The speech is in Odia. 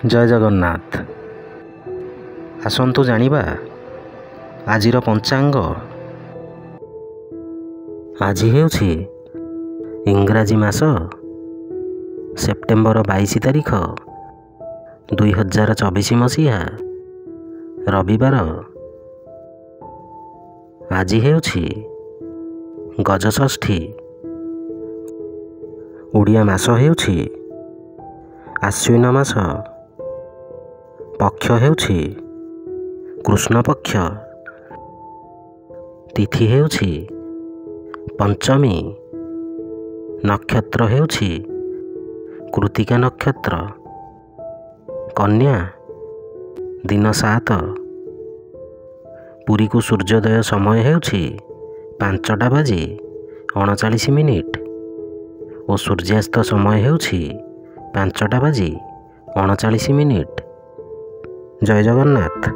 ଜୟ ଜଗନ୍ନାଥ। ଆସନ୍ତୁ ଜାଣିବା ଆଜିର ପଞ୍ଚାଙ୍ଗ। ଆଜି ହେଉଛି ଇଂରାଜୀ ମାସ ସେପ୍ଟେମ୍ବର 22 ତାରିଖ 2024 ମସିହା ରବିବାର। ଆଜି ହେଉଛି ଗଜଷଷ୍ଠୀ। ଓଡ଼ିଆ ମାସ ହେଉଛି ଆଶ୍ୱିନ ମାସ। ପକ୍ଷ ହେଉଛି କୃଷ୍ଣପକ୍ଷ। ତିଥି ହେଉଛି ପଞ୍ଚମୀ। ନକ୍ଷତ୍ର ହେଉଛି କୃତ୍ତିକା ନକ୍ଷତ୍ର। କନ୍ୟା ଦିନ 7। ପୁରୀକୁ ସୂର୍ଯ୍ୟୋଦୟ ସମୟ ହେଉଛି 5:39 ଓ ସୂର୍ଯ୍ୟାସ୍ତ ସମୟ ହେଉଛି 5:39। ଜୟ ଜଗନ୍ନାଥ।